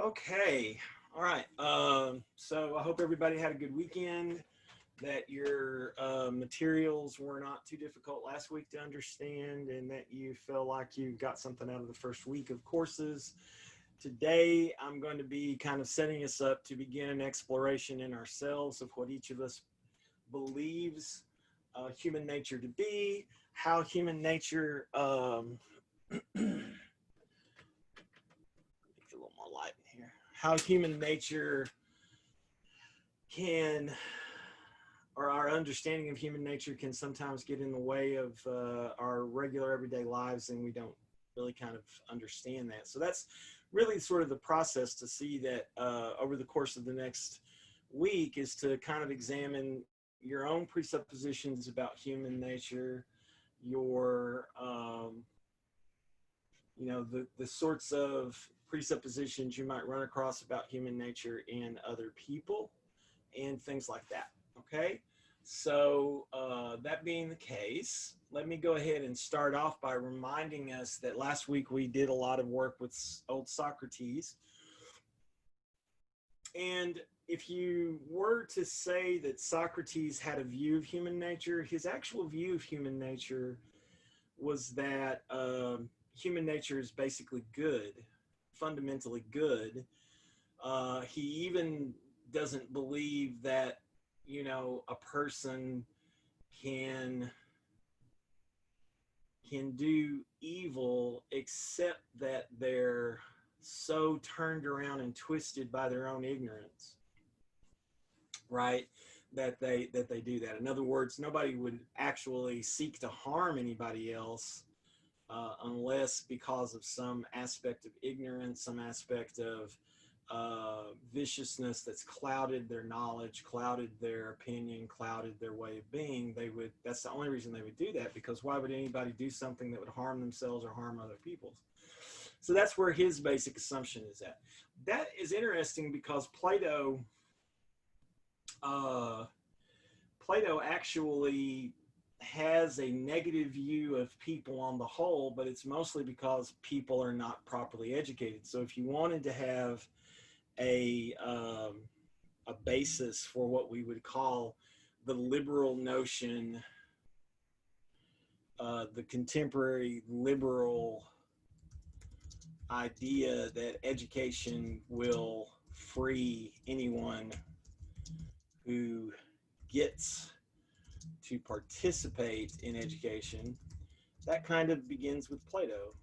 Okay. All right. So I hope everybody had a good weekend, that your materials were not too difficult last week to understand, and that you feel like you got something out of the first week of courses. Today, I'm going to be kind of setting us up to begin an exploration in ourselves of what each of us believes human nature to be, how human nature, get a little more light in here, how human nature can, or our understanding of human nature can sometimes get in the way of our regular everyday lives, and we don't really kind of understand that. So that's really sort of the process to see that over the course of the next week, is to kind of examine your own presuppositions about human nature, your the sorts of presuppositions you might run across about human nature in other people and things like that. Okay, so that being the case, let me go ahead and start off by reminding us that last week we did a lot of work with old Socrates. And if you were to say that Socrates had a view of human nature, his actual view of human nature was that human nature is basically good, fundamentally good. He even doesn't believe that, a person can do evil, except that they're so turned around and twisted by their own ignorance, right? That they do that. In other words, nobody would actually seek to harm anybody else unless because of some aspect of ignorance, some aspect of viciousness that's clouded their knowledge, clouded their opinion, clouded their way of being. That's the only reason they would do that, because why would anybody do something that would harm themselves or harm other people? So that's where his basic assumption is at. That is interesting because Plato actually has a negative view of people on the whole, but it's mostly because people are not properly educated. So if you wanted to have a basis for what we would call the liberal notion, the contemporary liberal idea that education will free anyone who gets to participate in education, that kind of begins with Plato.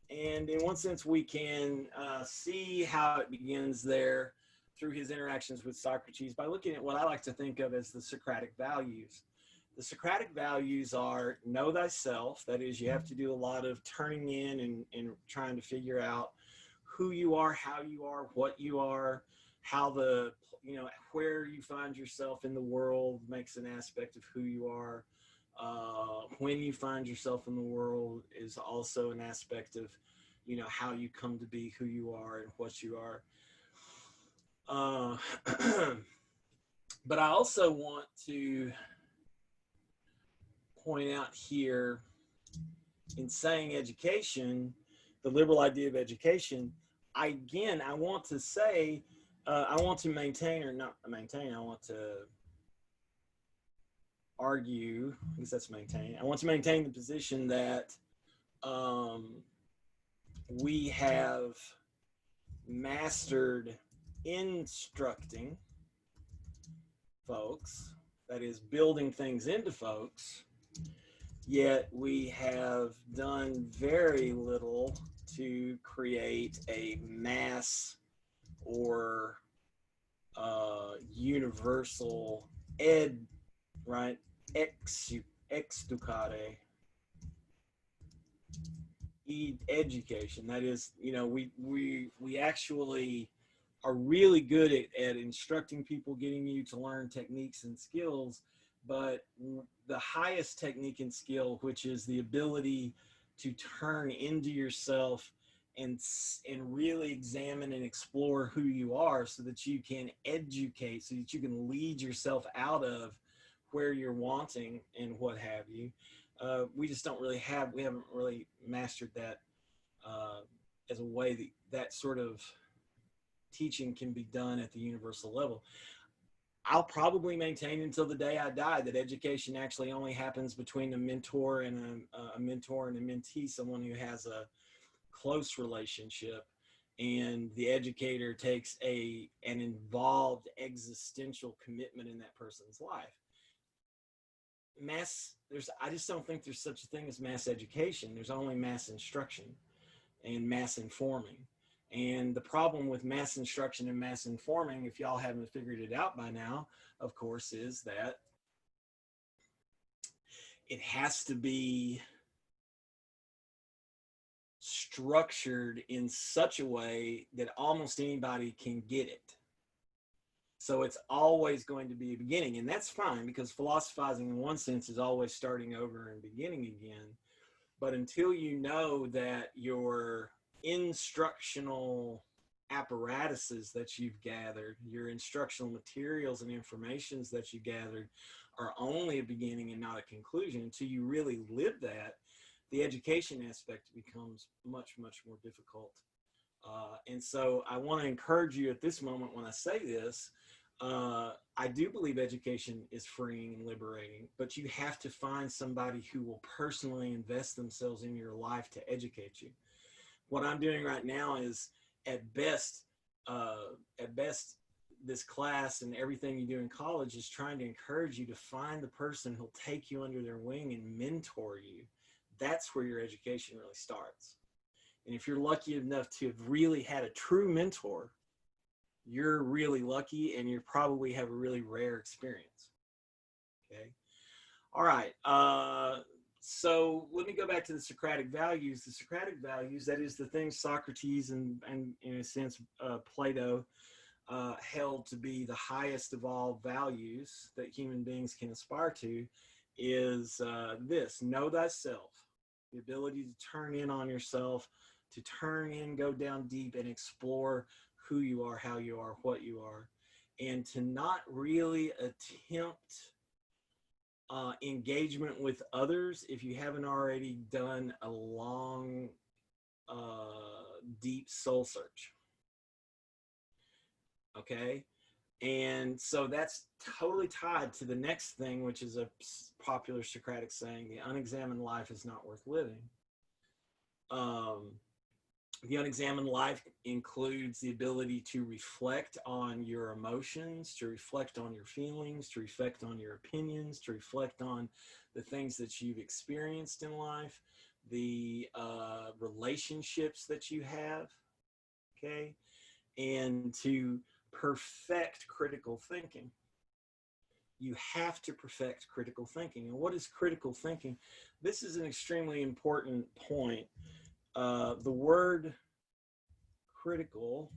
And in one sense, we can see how it begins there through his interactions with Socrates by looking at what I like to think of as the Socratic values. The Socratic values are know thyself. That is, you have to do a lot of turning in and trying to figure out who you are, how you are, what you are, how where you find yourself in the world makes an aspect of who you are. When you find yourself in the world is also an aspect of, how you come to be who you are and what you are. But I also want to point out here, in saying education, the liberal idea of education, I want to say, I want to maintain, or not maintain, I want to argue, I guess that's maintain. I want to maintain the position that we have mastered instructing folks, that is, building things into folks, yet we have done very little to create a mass or universal right? Exducare education. That is, we actually are really good at instructing people, getting you to learn techniques and skills, but the highest technique and skill, which is the ability to turn into yourself and really examine and explore who you are, so that you can educate, so that you can lead yourself out of where you're wanting and what have you. We just don't really we haven't really mastered that as a way that sort of teaching can be done at the universal level. I'll probably maintain until the day I die that education actually only happens between a mentor and a mentor and a mentee, someone who has a close relationship, and the educator takes an involved existential commitment in that person's life. I just don't think there's such a thing as mass education. There's only mass instruction and mass informing. And the problem with mass instruction and mass informing, if y'all haven't figured it out by now, of course, is that it has to be structured in such a way that almost anybody can get it. So it's always going to be a beginning, and that's fine, because philosophizing in one sense is always starting over and beginning again. But until you know that your instructional apparatuses that you've gathered, your instructional materials and informations that you gathered are only a beginning and not a conclusion, until you really live that, the education aspect becomes much, much more difficult. And so I want to encourage you at this moment when I say this, I do believe education is freeing and liberating, but you have to find somebody who will personally invest themselves in your life to educate you. What I'm doing right now is, at best, this class and everything you do in college is trying to encourage you to find the person who'll take you under their wing and mentor you. That's where your education really starts. And if you're lucky enough to have really had a true mentor, you're really lucky, and you probably have a really rare experience. Okay. All right. So let me go back to the Socratic values. The Socratic values, that is the things Socrates and in a sense, Plato held to be the highest of all values that human beings can aspire to, is this: know thyself, the ability to turn in on yourself, to turn in, go down deep, and explore who you are, how you are, what you are, and to not really attempt engagement with others if you haven't already done a long, deep soul search. Okay? And so that's totally tied to the next thing, which is a popular Socratic saying: the unexamined life is not worth living. The unexamined life includes the ability to reflect on your emotions, to reflect on your feelings, to reflect on your opinions, to reflect on the things that you've experienced in life, the relationships that you have, okay, and to perfect critical thinking. You have to perfect critical thinking. And what is critical thinking? This is an extremely important point. The word critical,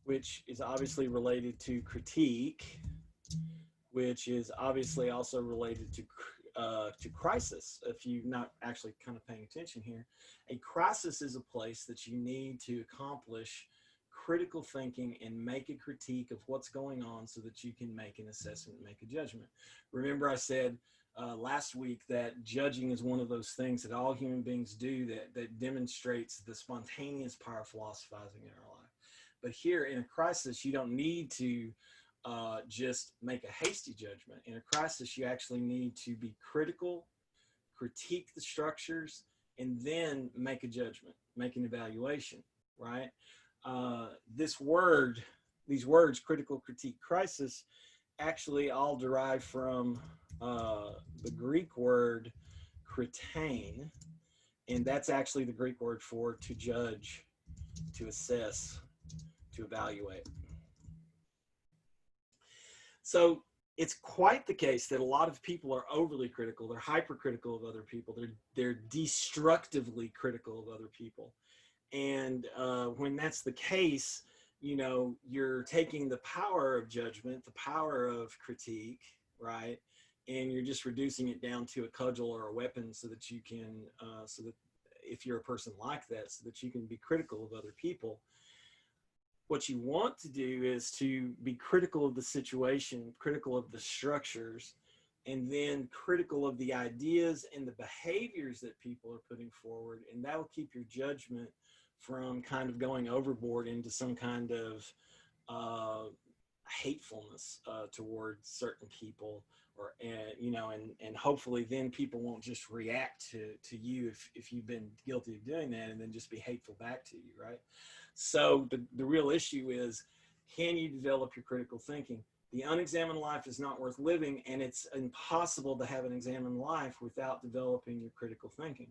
which is obviously related to critique, which is obviously also related to crisis. If you're not actually kind of paying attention here, a crisis is a place that you need to accomplish critical thinking and make a critique of what's going on so that you can make an assessment, make a judgment. Remember, I said last week that judging is one of those things that all human beings do that demonstrates the spontaneous power of philosophizing in our life. But here in a crisis, you don't need to just make a hasty judgment. In a crisis, you actually need to be critical, critique the structures, and then make a judgment, make an evaluation, right? These words, critical, critique, crisis, actually all derive from the Greek word kritain, and that's actually the Greek word for to judge, to assess, to evaluate. So it's quite the case that a lot of people are overly critical. They're hypercritical of other people. They're destructively critical of other people. And when that's the case, you know, you're taking the power of judgment, the power of critique, right? And you're just reducing it down to a cudgel or a weapon so that you can, so that if you're a person like that, so that you can be critical of other people. What you want to do is to be critical of the situation, critical of the structures, and then critical of the ideas and the behaviors that people are putting forward. And that will keep your judgment from kind of going overboard into some kind of hatefulness towards certain people, or and hopefully then people won't just react to you if you've been guilty of doing that, and then just be hateful back to you, right? So the real issue is, can you develop your critical thinking? The unexamined life is not worth living, and it's impossible to have an examined life without developing your critical thinking.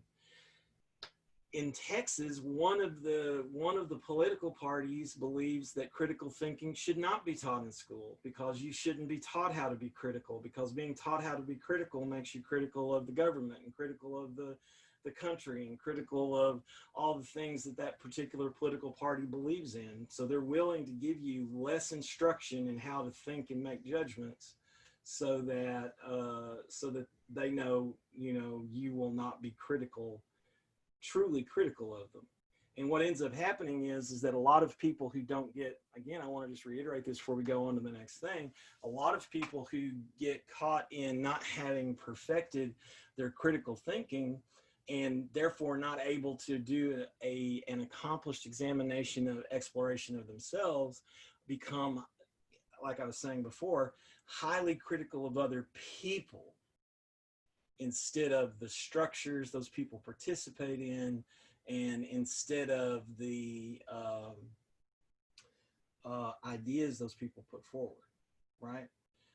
In Texas, one of the political parties believes that critical thinking should not be taught in school, because you shouldn't be taught how to be critical, because being taught how to be critical makes you critical of the government and critical of the country and critical of all the things that particular political party believes in. So they're willing to give you less instruction in how to think and make judgments, so that they know, you will not be truly critical of them. And what ends up happening is that a lot of people who don't get, again, I want to just reiterate this before we go on to the next thing, a lot of people who get caught in not having perfected their critical thinking, and therefore not able to do an accomplished examination of exploration of themselves, become, like I was saying before, highly critical of other people instead of the structures those people participate in, and instead of the ideas those people put forward, right?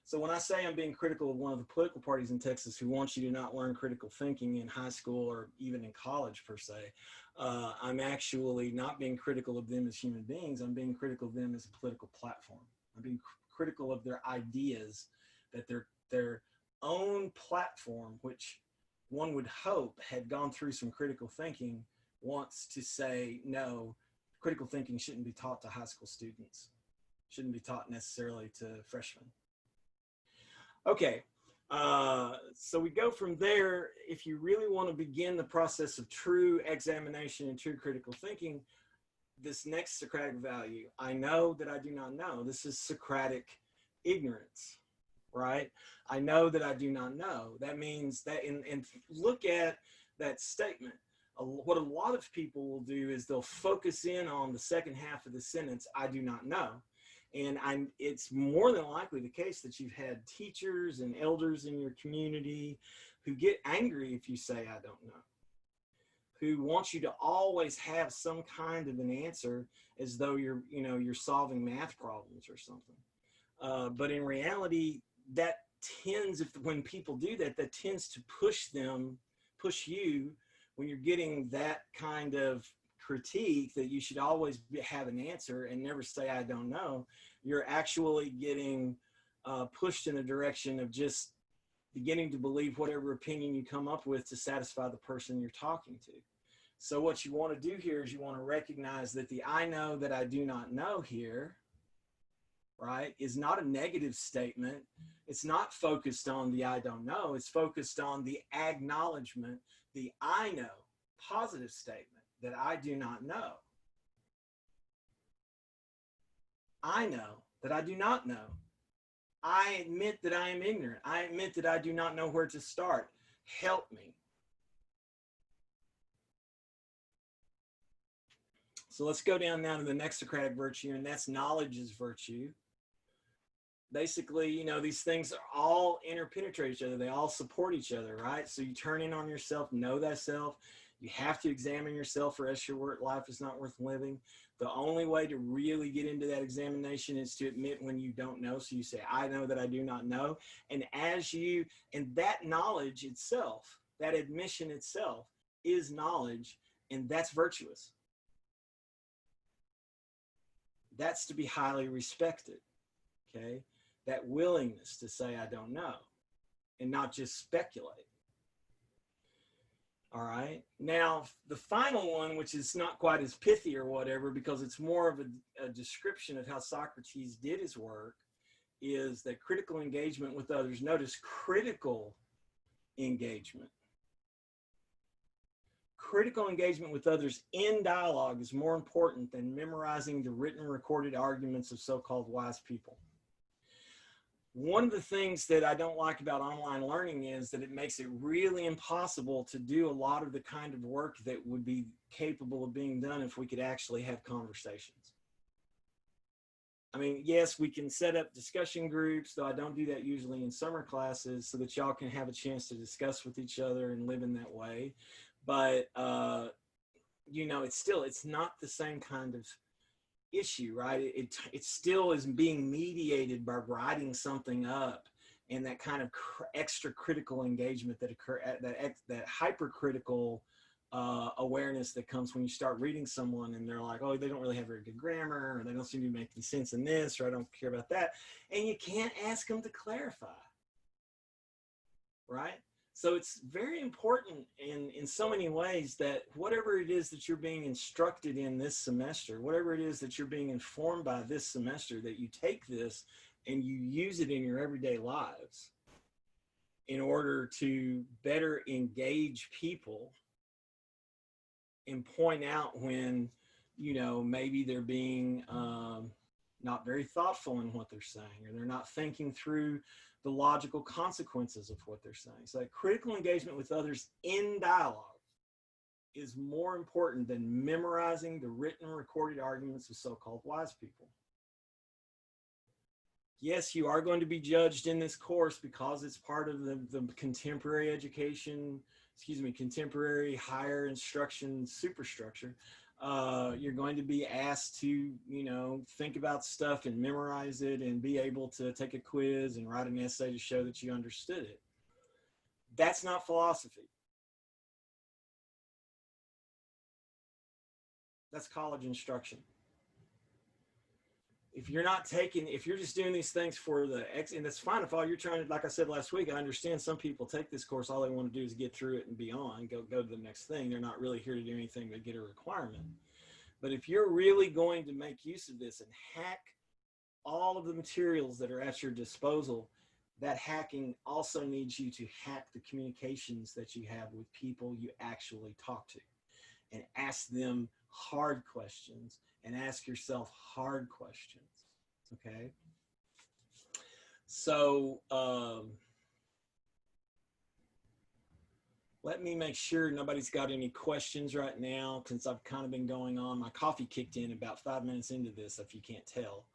So when I say I'm being critical of one of the political parties in Texas who wants you to not learn critical thinking in high school or even in college per se, I'm actually not being critical of them as human beings. I'm being critical of them as a political platform. I'm being critical of their ideas, that their own platform, which one would hope had gone through some critical thinking, wants to say, no, critical thinking shouldn't be taught to high school students, shouldn't be taught necessarily to freshmen. Okay, so we go from there. If you really want to begin the process of true examination and true critical thinking, this next Socratic value, I know that I do not know. This is Socratic ignorance, right? I know that I do not know. That means that, and look at that statement. What a lot of people will do is they'll focus in on the second half of the sentence, I do not know. And it's more than likely the case that you've had teachers and elders in your community who get angry if you say, I don't know, who want you to always have some kind of an answer as though you're solving math problems or something. But in reality, that tends, when people do that, that tends to push you, when you're getting that kind of critique that you should always have an answer and never say I don't know, you're actually getting pushed in a direction of just beginning to believe whatever opinion you come up with to satisfy the person you're talking to. So what you want to do here is you want to recognize that the I know that I do not know here, right, is not a negative statement. It's not focused on the I don't know. It's focused on the acknowledgement, the I know, positive statement, that I do not know. I know that I do not know. I admit that I am ignorant. I admit that I do not know where to start. Help me. So let's go down now to the next Socratic virtue, and that's knowledge is virtue. Basically, these things are all interpenetrate each other. They all support each other, right? So you turn in on yourself, know thyself. You have to examine yourself, or else your life is not worth living. The only way to really get into that examination is to admit when you don't know. So you say, I know that I do not know. And and that knowledge itself, that admission itself is knowledge, and that's virtuous. That's to be highly respected, okay? That willingness to say, I don't know, and not just speculate. All right. Now, the final one, which is not quite as pithy or whatever, because it's more of a description of how Socrates did his work, is that critical engagement with others. Notice critical engagement. Critical engagement with others in dialogue is more important than memorizing the written, recorded arguments of so-called wise people. one of the things that I don't like about online learning is that it makes it really impossible to do a lot of the kind of work that would be capable of being done if we could actually have conversations. I mean, yes, we can set up discussion groups, though I don't do that usually in summer classes, so that y'all can have a chance to discuss with each other and live in that way. But, you know, it's not the same kind of issue, right? It still is being mediated by writing something up, and that kind of extra critical engagement that that hypercritical awareness that comes when you start reading someone and they're like, oh, they don't really have very good grammar, or they don't seem to be making sense in this, or I don't care about that, and you can't ask them to clarify, right? So it's very important in so many ways that whatever it is that you're being instructed in this semester, whatever it is that you're being informed by this semester, that you take this and you use it in your everyday lives in order to better engage people and point out when, you know, maybe they're being not very thoughtful in what they're saying, or they're not thinking through the logical consequences of what they're saying. So critical engagement with others in dialogue is more important than memorizing the written recorded arguments of so-called wise people. Yes, you are going to be judged in this course because it's part of the contemporary education, contemporary higher instruction superstructure. You're going to be asked to, you know, think about stuff and memorize it and be able to take a quiz and write an essay to show that you understood it. That's not philosophy. That's college instruction. If you're not taking, if you're just doing these things for the and that's fine if all you're trying to, like I said last week, I understand some people take this course, all they want to do is get through it and be on, go to the next thing. They're not really here to do anything but get a requirement. But if you're really going to make use of this and hack all of the materials that are at your disposal, that hacking also needs you to hack the communications that you have with people you actually talk to, and ask them hard questions, and ask yourself hard questions, okay? So let me make sure nobody's got any questions right now, since I've kind of been going on. My coffee kicked in about 5 minutes into this, if you can't tell.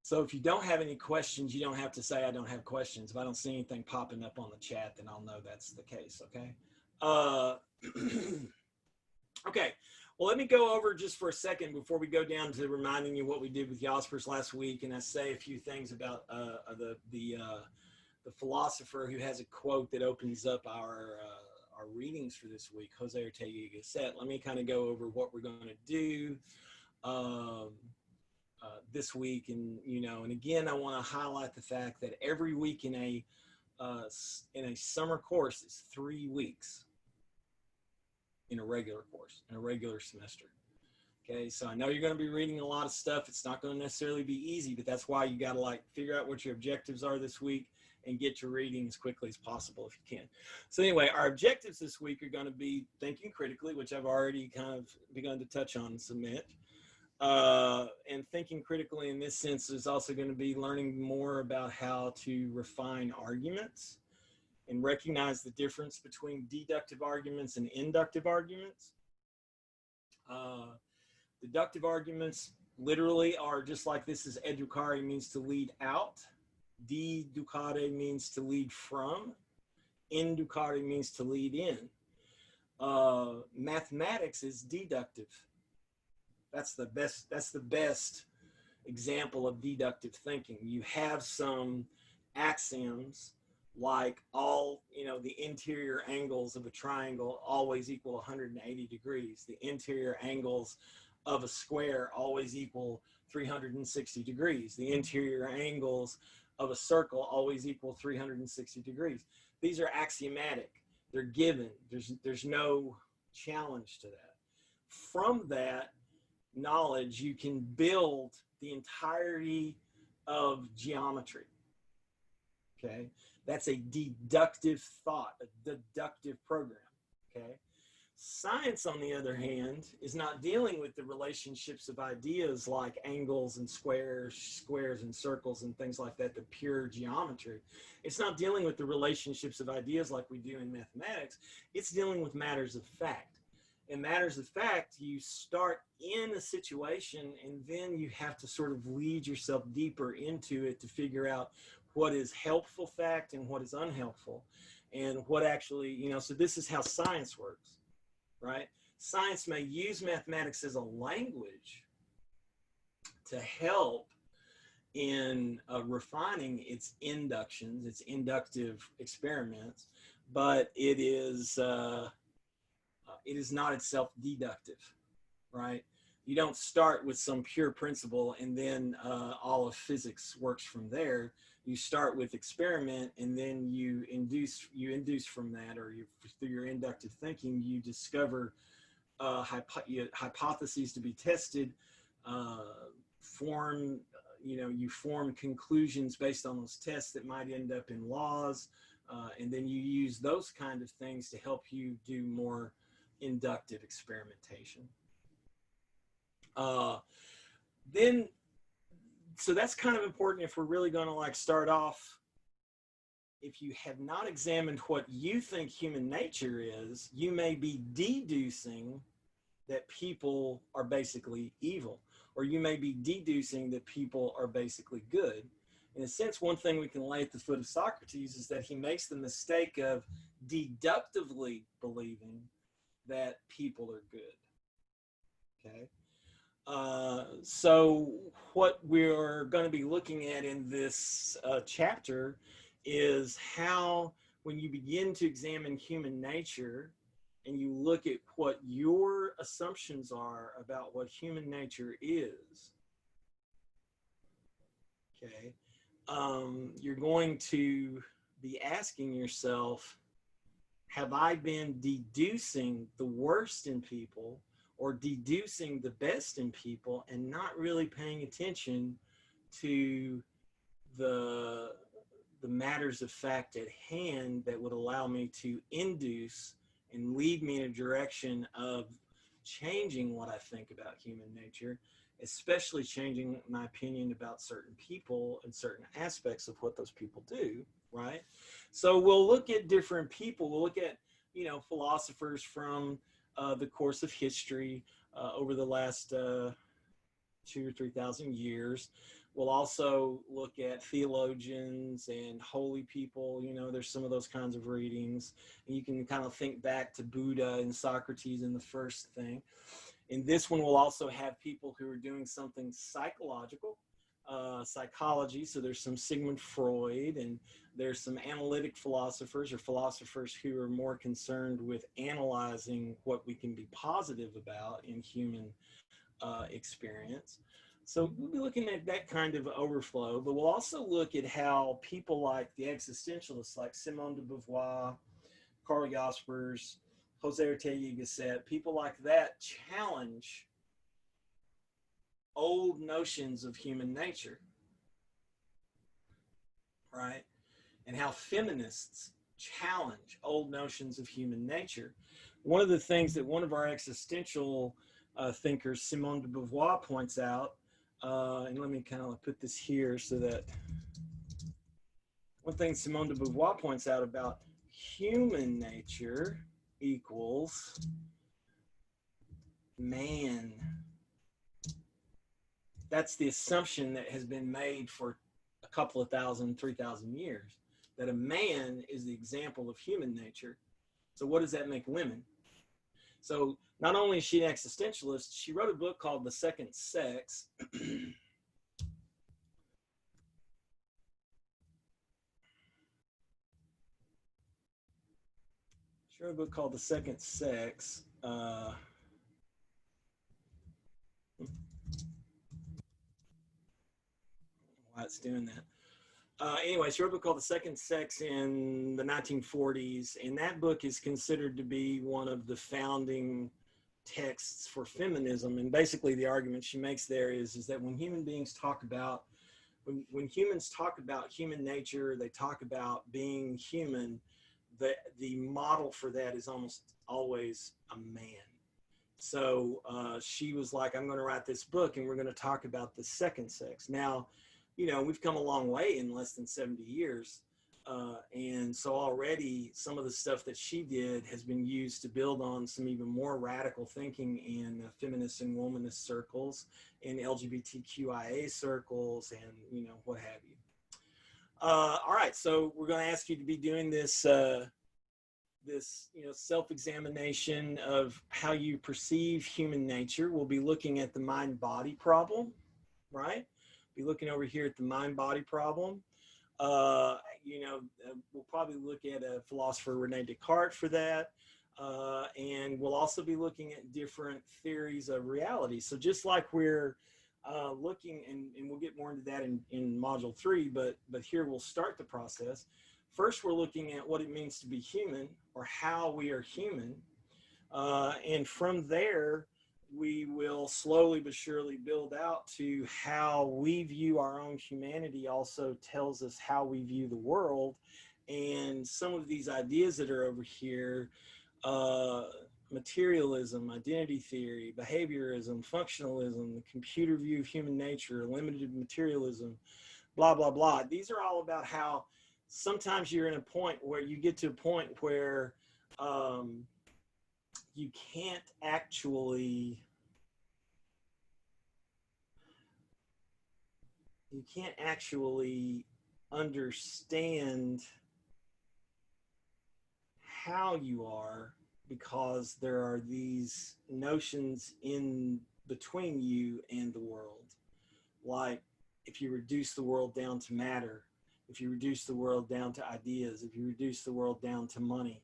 So if you don't have any questions, you don't have to say I don't have questions. If I don't see anything popping up on the chat, then I'll know that's the case, okay? Okay, well, let me go over just for a second before we go down to reminding you what we did with Jaspers last week, and I say a few things about the philosopher who has a quote that opens up our readings for this week, Jose Ortega Gasset. Let me kind of go over what we're going to do this week, and and again, I want to highlight the fact that every week in a summer course is 3 weeks in a regular course, in a regular semester. Okay, so I know you're going to be reading a lot of stuff. It's not going to necessarily be easy, but that's why you got to figure out what your objectives are this week and get to reading as quickly as possible if you can. So anyway, our objectives this week are going to be thinking critically, which I've already kind of begun to touch on and submit. And thinking critically in this sense is also going to be learning more about how to refine arguments and recognize the difference between deductive arguments and inductive arguments. Deductive arguments literally are just like this is educare means to lead out. Deducare means to lead from. Inducare means to lead in. Mathematics is deductive. That's the best example of deductive thinking. You have some axioms like all, the interior angles of a triangle always equal 180 degrees. The interior angles of a square always equal 360 degrees. The interior angles of a circle always equal 360 degrees. These are axiomatic. They're given. There's no challenge to that. From that knowledge, you can build the entirety of geometry. Okay, that's a deductive thought, a deductive program. Okay, Science, on the other hand, is not dealing with the relationships of ideas like angles and squares and circles and things like that, the pure geometry. It's not dealing with the relationships of ideas like we do in mathematics. It's dealing with matters of fact. In matters of fact, you start in a situation and then you have to sort of lead yourself deeper into it to figure out what is helpful fact and what is unhelpful and what actually, so this is how science works. Right? Science may use mathematics as a language to help in refining its inductions, its inductive experiments, but it is not itself deductive, right? You don't start with some pure principle and then all of physics works from there. You start with experiment and then you induce from that, or through your inductive thinking, you discover hypotheses to be tested, you form conclusions based on those tests that might end up in laws, and then you use those kind of things to help you do more inductive experimentation. So that's kind of important if we're really going to like start off. If you have not examined what you think human nature is, you may be deducing that people are basically evil, or you may be deducing that people are basically good. In a sense, one thing we can lay at the foot of Socrates is that he makes the mistake of deductively believing that people are good. Okay. So what we're going to be looking at in this chapter is how, when you begin to examine human nature and you look at what your assumptions are about what human nature is, okay, you're going to be asking yourself, have I been deducing the worst in people or deducing the best in people and not really paying attention to the matters of fact at hand that would allow me to induce and lead me in a direction of changing what I think about human nature, especially changing my opinion about certain people and certain aspects of what those people do, right? So we'll look at different people. We'll look at, philosophers from the course of history over the last 2,000 or 3,000 years. We'll also look at theologians and holy people. There's some of those kinds of readings. And you can kind of think back to Buddha and Socrates in the first thing. In this one, we'll also have people who are doing something psychological, psychology. So there's some Sigmund Freud, and there's some analytic philosophers, or philosophers who are more concerned with analyzing what we can be positive about in human experience. So we'll be looking at that kind of overflow, but we'll also look at how people like the existentialists, like Simone de Beauvoir, Karl Jaspers, Jose Ortega Gasset, people like that challenge old notions of human nature, right? And how feminists challenge old notions of human nature. One of the things that one of our existential thinkers, Simone de Beauvoir, points out, and let me kind of put this here so that one thing Simone de Beauvoir points out about human nature equals man. That's the assumption that has been made for a couple of 3,000 years, that a man is the example of human nature. So what does that make women? So not only is she an existentialist, she wrote a book called The Second Sex. She wrote a book called The Second Sex. Why it's doing that. Anyway, she wrote a book called The Second Sex in the 1940s, and that book is considered to be one of the founding texts for feminism. And basically the argument she makes there is that when human beings talk about, when humans talk about human nature, they talk about being human, the model for that is almost always a man. So she was like, I'm going to write this book and we're going to talk about the second sex. Now, you know, we've come a long way in less than 70 years. And so already some of the stuff that she did has been used to build on some even more radical thinking in feminist and womanist circles, in LGBTQIA circles, and, you know, what have you. All right, so we're going to ask you to be doing this self-examination of how you perceive human nature. We'll be looking at the mind-body problem, right? Be looking over here at the mind-body problem. We'll probably look at a philosopher, Rene Descartes, for that. And we'll also be looking at different theories of reality. So just like we're looking, and we'll get more into that in module 3, but here we'll start the process. First, we're looking at what it means to be human, or how we are human. And from there, we will slowly but surely build out to how we view our own humanity also tells us how we view the world. And some of these ideas that are over here, materialism, identity theory, behaviorism, functionalism, the computer view of human nature, limited materialism, blah, blah, blah. These are all about how sometimes you're in a point where you get to a point where you can't actually understand how you are, because there are these notions in between you and the world. Like, if you reduce the world down to matter, if you reduce the world down to ideas, if you reduce the world down to money,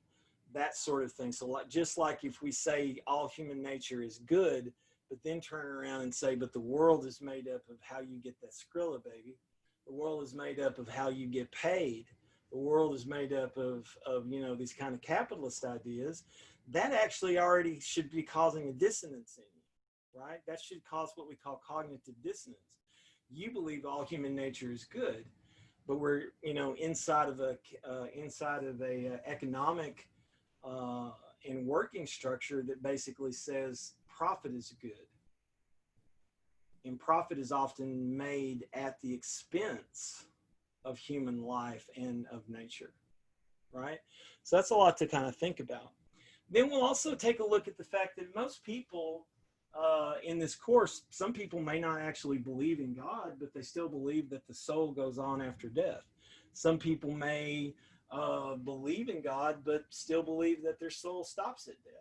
that sort of thing. So just like if we say all human nature is good, but then turn around and say, but the world is made up of how you get that Skrilla baby. The world is made up of how you get paid. The world is made up of these kind of capitalist ideas. That actually already should be causing a dissonance in you, right? That should cause what we call cognitive dissonance. You believe all human nature is good, but we're, inside of a economic and working structure that basically says profit is good. And profit is often made at the expense of human life and of nature, right? So that's a lot to kind of think about. Then we'll also take a look at the fact that most people in this course, some people may not actually believe in God, but they still believe that the soul goes on after death. Some people may believe in God, but still believe that their soul stops at death.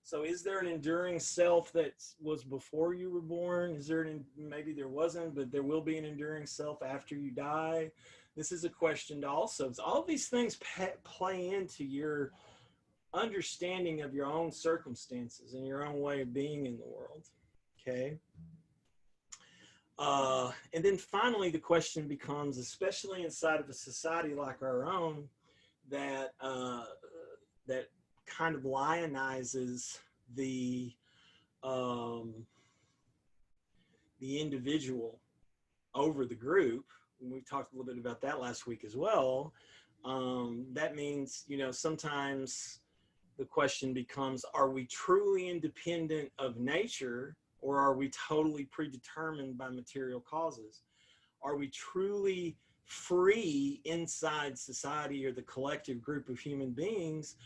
So is there an enduring self that was before you were born? Is there maybe there wasn't, but there will be an enduring self after you die? This is a question to also. So all these things play into your understanding of your own circumstances and your own way of being in the world. Okay. And then finally, the question becomes, especially inside of a society like our own, that kind of lionizes the individual over the group. And we talked a little bit about that last week as well. That means, sometimes the question becomes, are we truly independent of nature, or are we totally predetermined by material causes? Are we truly free inside society or the collective group of human beings,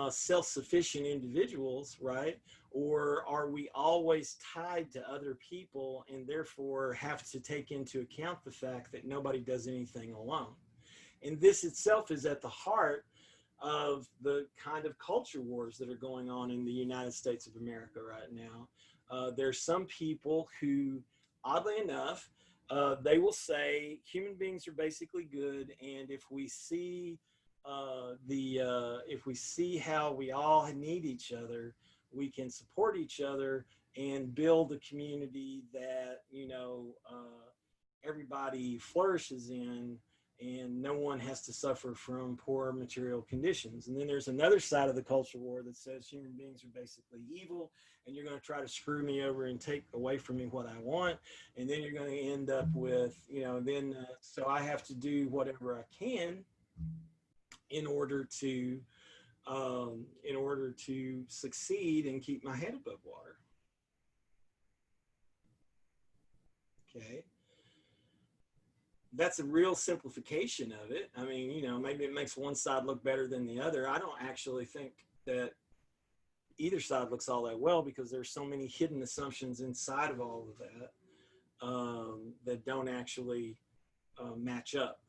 self-sufficient individuals, right? Or are we always tied to other people and therefore have to take into account the fact that nobody does anything alone? And this itself is at the heart of the kind of culture wars that are going on in the United States of America right now. There's some people who, oddly enough, they will say human beings are basically good, and if we see how we all need each other, we can support each other and build a community that everybody flourishes in, and no one has to suffer from poor material conditions. And then there's another side of the culture war that says human beings are basically evil, and you're going to try to screw me over and take away from me what I want. And then you're going to end up with, so I have to do whatever I can in order to in order to succeed and keep my head above water. Okay. That's a real simplification of it. I mean, you know, maybe it makes one side look better than the other. I don't actually think that either side looks all that well, because there's so many hidden assumptions inside of all of that that don't actually match up.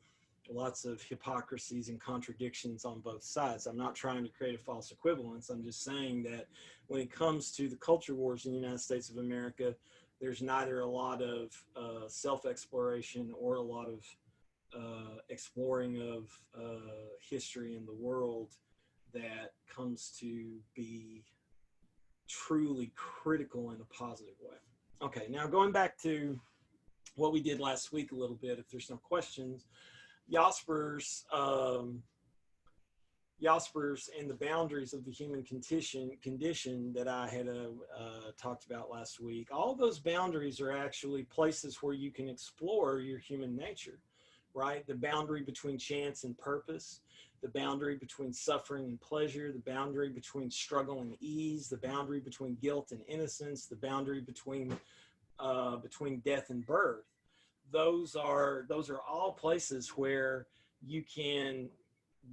Lots of hypocrisies and contradictions on both sides. I'm not trying to create a false equivalence. I'm just saying that when it comes to the culture wars in the United States of America, there's neither a lot of self-exploration or a lot of exploring of history in the world that comes to be truly critical in a positive way. Okay, now going back to what we did last week a little bit, if there's no questions, Jaspers and the boundaries of the human condition that I had talked about last week, all those boundaries are actually places where you can explore your human nature, right? The boundary between chance and purpose, the boundary between suffering and pleasure, the boundary between struggle and ease, the boundary between guilt and innocence, the boundary between death and birth. Those are all places where you can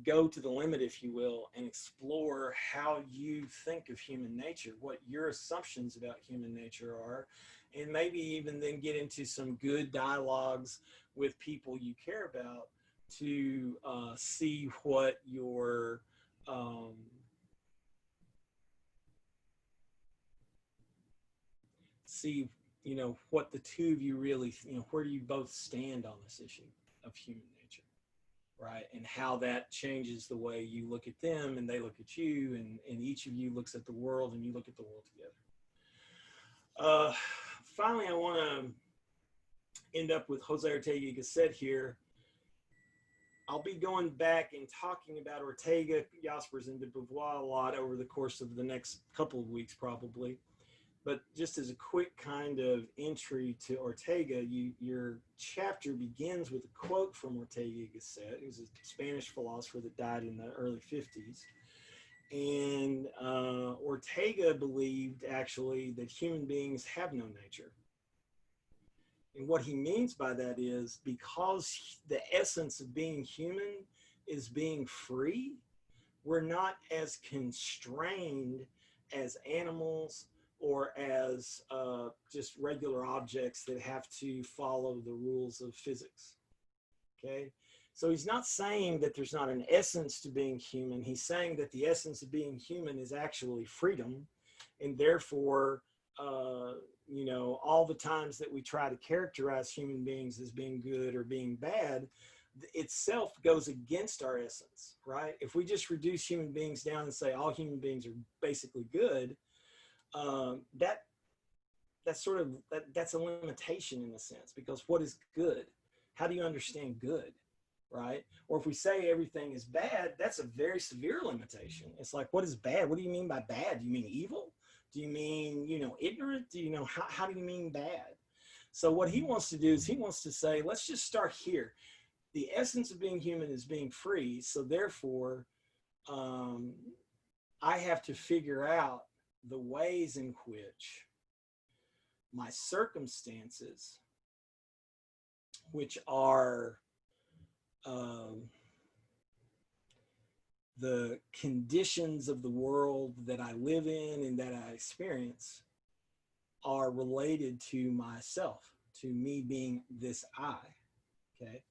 go to the limit, if you will, and explore how you think of human nature, what your assumptions about human nature are, and maybe even then get into some good dialogues with people you care about to see what your you know, what the two of you really, you know, where do you both stand on this issue of human nature, right? And how that changes the way you look at them and they look at you, and each of you looks at the world and you look at the world together. Finally, I want to end up with Jose Ortega Gasset here. I'll be going back and talking about Ortega, Jaspers, and de Beauvoir a lot over the course of the next couple of weeks, probably. But just as a quick kind of entry to Ortega, your chapter begins with a quote from Ortega Gasset, who's a Spanish philosopher that died in the early 50s. And Ortega believed actually that human beings have no nature. And what he means by that is, because the essence of being human is being free, we're not as constrained as animals or as just regular objects that have to follow the rules of physics. Okay? So he's not saying that there's not an essence to being human. He's saying that the essence of being human is actually freedom, and therefore, you know, all the times that we try to characterize human beings as being good or being bad, itself goes against our essence, right? If we just reduce human beings down and say all human beings are basically good, that's a limitation in a sense, because what is good? How do you understand good, right? Or if we say everything is bad, that's a very severe limitation. It's like, what is bad? What do you mean by bad? Do you mean evil? Do you mean, you know, ignorant? Do you know, how do you mean bad? So what he wants to do is he wants to say, let's just start here. The essence of being human is being free. So therefore, I have to figure out the ways in which my circumstances, which are the conditions of the world that I live in and that I experience, are related to myself, to me being this I, okay?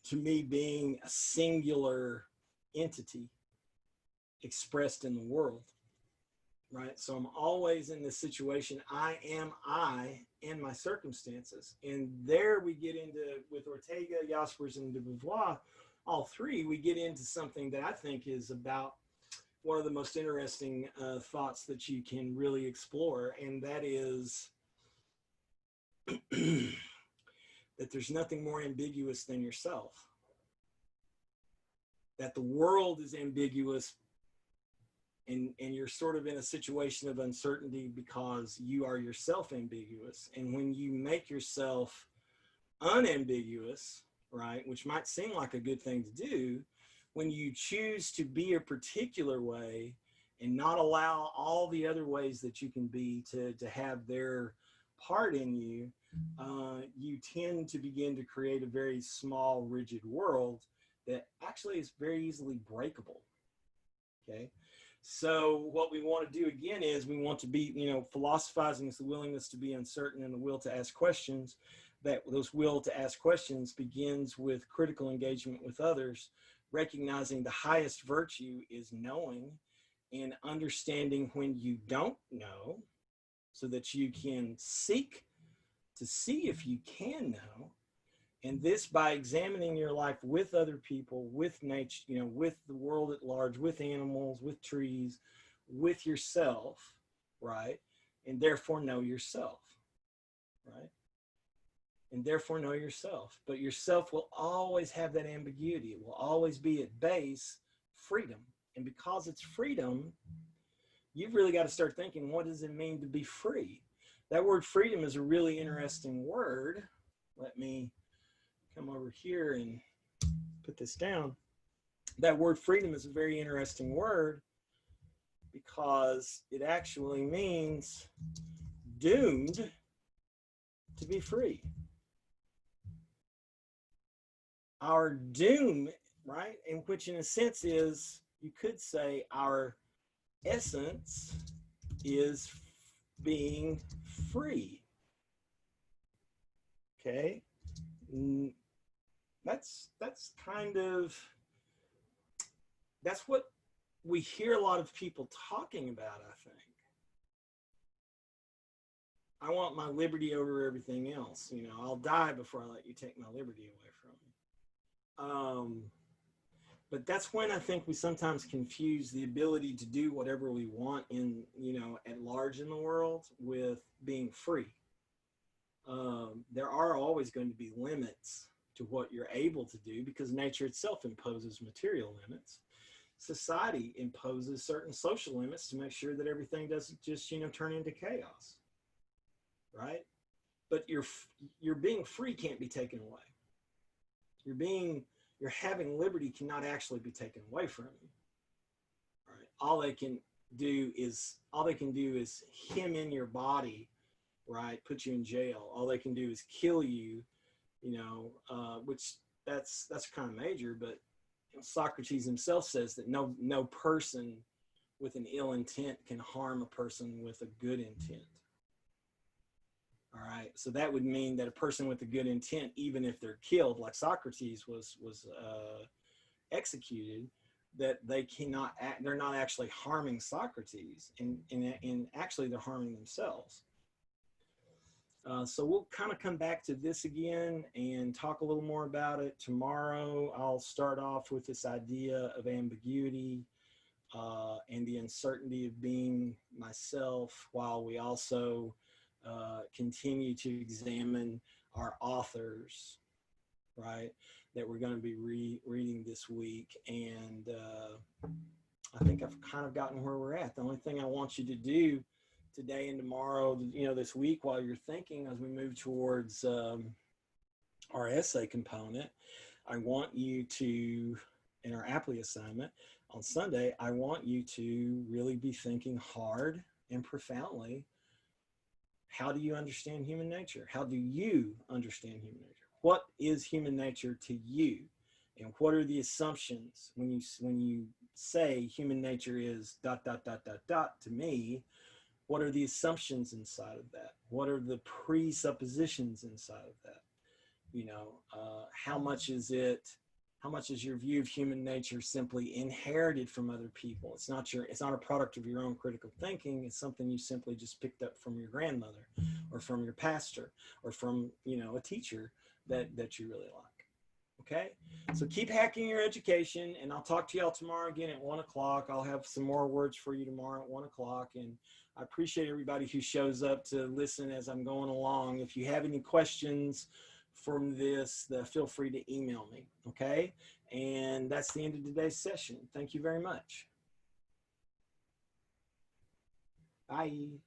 To me being a singular entity expressed in the world, right? So I'm always in this situation. I am I and my circumstances. And there we get into, with Ortega, Jaspers, and de Beauvoir, all three, we get into something that I think is about one of the most interesting thoughts that you can really explore. And that is that there's nothing more ambiguous than yourself. That the world is ambiguous, and you're sort of in a situation of uncertainty because you are yourself ambiguous. And when you make yourself unambiguous, right, which might seem like a good thing to do, when you choose to be a particular way and not allow all the other ways that you can be to have their part in you, you tend to begin to create a very small, rigid world that actually is very easily breakable. Okay. So what we want to do again is we want to be, philosophizing is the willingness to be uncertain and the will to ask questions. That those will to ask questions begins with critical engagement with others, recognizing the highest virtue is knowing and understanding when you don't know, so that you can seek to see if you can know. And this by examining your life with other people, with nature, with the world at large, with animals, with trees, with yourself, right? And therefore know yourself, right? And therefore know yourself. But yourself will always have that ambiguity. It will always be at base freedom. And because it's freedom, you've really got to start thinking, what does it mean to be free? That word freedom is a really interesting word. Let me come over here and put this down. That word freedom is a very interesting word because it actually means doomed to be free. Our doom, right? In which in a sense is, you could say our essence is being free. Okay. That's kind of, that's what we hear a lot of people talking about, I think. I want my liberty over everything else. I'll die before I let you take my liberty away from me. But that's when I think we sometimes confuse the ability to do whatever we want in, at large in the world with being free. There are always going to be limits to what you're able to do because nature itself imposes material limits. Society imposes certain social limits to make sure that everything doesn't just, turn into chaos, right? But your being free can't be taken away. Your having liberty cannot actually be taken away from you, right? All they can do is hem in your body, right? Put you in jail. All they can do is kill you, which that's kind of major, but Socrates himself says that no person with an ill intent can harm a person with a good intent. All right, so that would mean that a person with a good intent, even if they're killed, like Socrates was executed, that they're not actually harming Socrates, and actually they're harming themselves. So we'll kind of come back to this again and talk a little more about it tomorrow. I'll start off with this idea of ambiguity and the uncertainty of being myself, while we also continue to examine our authors, right, that we're going to be reading this week. And I think I've kind of gotten where we're at. The only thing I want you to do today and tomorrow, this week, while you're thinking, as we move towards our essay component, I want you to, in our Apply assignment on Sunday, I want you to really be thinking hard and profoundly, how do you understand human nature? How do you understand human nature? What is human nature to you? And what are the assumptions when you say human nature is ... to me? What are the assumptions inside of that? What are the presuppositions inside of that? How much is your view of human nature simply inherited from other people? It's not a product of your own critical thinking. It's something you simply just picked up from your grandmother or from your pastor or from, a teacher that you really like. Okay, so keep hacking your education, and I'll talk to y'all tomorrow again at 1 o'clock. I'll have some more words for you tomorrow at 1 o'clock, and I appreciate everybody who shows up to listen as I'm going along. If you have any questions from this, feel free to email me, okay? And that's the end of today's session. Thank you very much. Bye.